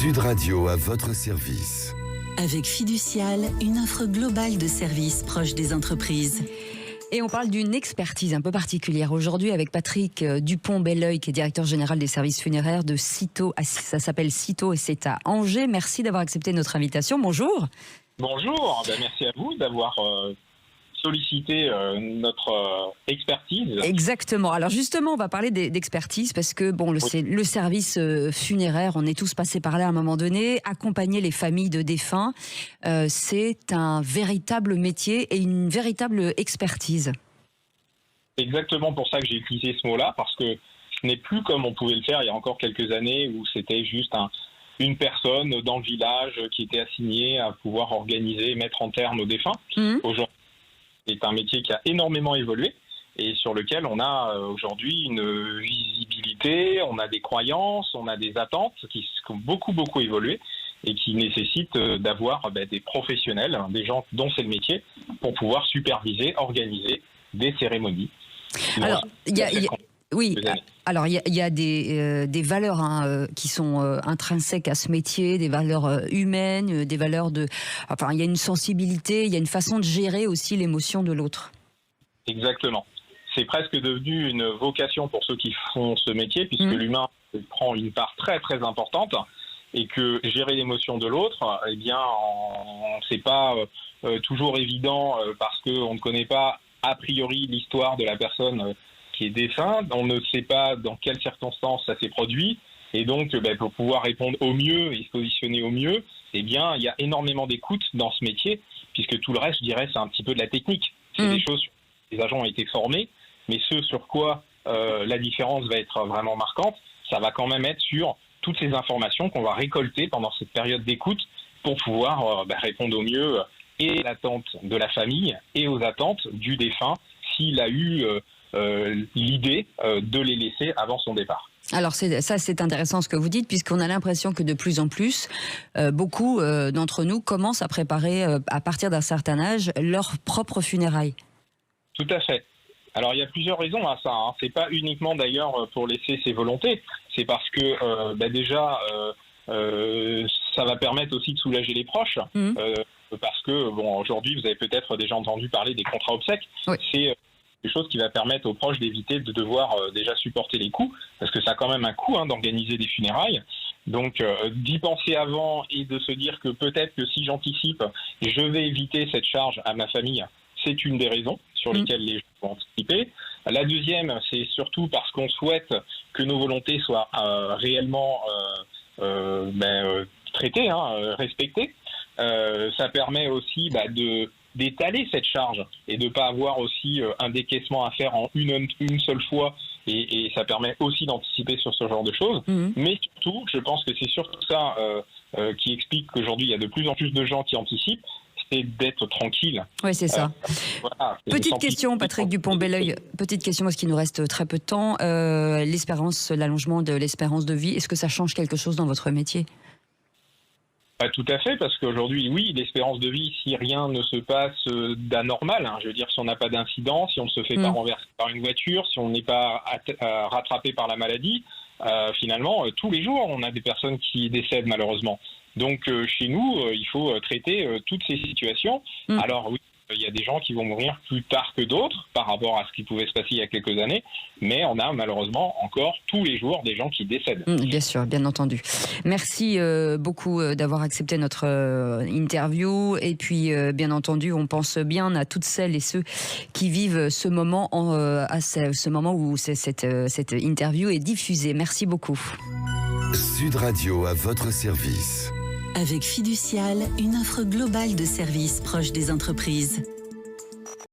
Sud Radio à votre service. Avec Fiducial, une offre globale de services proches des entreprises. Et on parle d'une expertise un peu particulière aujourd'hui avec Patrick Dupont-Belleuil, qui est directeur général des services funéraires de Citeaux. Ça s'appelle Citeaux et c'est à Angers. Merci d'avoir accepté notre invitation. Bonjour. Bonjour, merci à vous d'avoir sollicité notre expertise. Exactement. Alors justement, on va parler d'expertise parce que c'est le service funéraire, on est tous passés par là à un moment donné. Accompagner les familles de défunts, c'est un véritable métier et une véritable expertise. C'est exactement pour ça que j'ai utilisé ce mot-là, parce que ce n'est plus comme on pouvait le faire il y a encore quelques années où c'était juste une personne dans le village qui était assignée à pouvoir organiser et mettre en terme aux défunts. Aujourd'hui, c'est un métier qui a énormément évolué et sur lequel on a aujourd'hui une visibilité, on a des croyances, on a des attentes qui ont beaucoup évolué et qui nécessitent d'avoir des professionnels, des gens dont c'est le métier, pour pouvoir superviser, organiser des cérémonies. Alors, il y a des valeurs qui sont intrinsèques à ce métier, des valeurs humaines, des valeurs il y a une sensibilité, il y a une façon de gérer aussi l'émotion de l'autre. Exactement. C'est presque devenu une vocation pour ceux qui font ce métier, puisque l'humain prend une part très importante et que gérer l'émotion de l'autre, c'est pas toujours évident parce qu'on ne connaît pas a priori l'histoire de la personne qui est défunt, on ne sait pas dans quelles circonstances ça s'est produit, et donc pour pouvoir répondre au mieux et se positionner au mieux, il y a énormément d'écoute dans ce métier, puisque tout le reste, je dirais, c'est un petit peu de la technique. C'est des choses sur lesquelles les agents ont été formés, mais ce sur quoi la différence va être vraiment marquante, ça va quand même être sur toutes ces informations qu'on va récolter pendant cette période d'écoute pour pouvoir répondre au mieux et à l'attente de la famille et aux attentes du défunt s'il a eu l'idée de les laisser avant son départ. Alors c'est intéressant ce que vous dites, puisqu'on a l'impression que de plus en plus, beaucoup d'entre nous commencent à préparer, à partir d'un certain âge, leur propre funérailles. Tout à fait. Alors il y a plusieurs raisons à ça. C'est pas uniquement d'ailleurs pour laisser ses volontés. C'est parce que déjà ça va permettre aussi de soulager les proches. Parce que aujourd'hui vous avez peut-être déjà entendu parler des contrats obsèques. Oui. C'est quelque chose qui va permettre aux proches d'éviter de devoir déjà supporter les coûts, parce que ça a quand même un coût d'organiser des funérailles. Donc d'y penser avant et de se dire que peut-être que si j'anticipe, je vais éviter cette charge à ma famille, c'est une des raisons sur lesquelles les gens vont anticiper. La deuxième, c'est surtout parce qu'on souhaite que nos volontés soient réellement traitées, respectées. Ça permet aussi d'étaler cette charge et de ne pas avoir aussi un décaissement à faire en une seule fois, et ça permet aussi d'anticiper sur ce genre de choses. Mais surtout, je pense que c'est surtout ça qui explique qu'aujourd'hui il y a de plus en plus de gens qui anticipent, c'est d'être tranquille. Oui, c'est ça. Petite question, Patrick Dupont-Belleuil, petite question parce qu'il nous reste très peu de temps. L'allongement de l'espérance de vie, est-ce que ça change quelque chose dans votre métier ? Pas tout à fait, parce qu'aujourd'hui, oui, l'espérance de vie, si rien ne se passe d'anormal, je veux dire, si on n'a pas d'incident, si on ne se fait pas renverser par une voiture, si on n'est pas rattrapé par la maladie, finalement, tous les jours, on a des personnes qui décèdent malheureusement. Donc, chez nous, il faut traiter toutes ces situations. Alors oui, il y a des gens qui vont mourir plus tard que d'autres par rapport à ce qui pouvait se passer il y a quelques années, mais on a malheureusement encore tous les jours des gens qui décèdent. Bien sûr, bien entendu. Merci beaucoup d'avoir accepté notre interview, et puis bien entendu, on pense bien à toutes celles et ceux qui vivent ce moment, ce moment où cette interview est diffusée. Merci beaucoup. Sud Radio à votre service. Avec Fiducial, une offre globale de services proches des entreprises.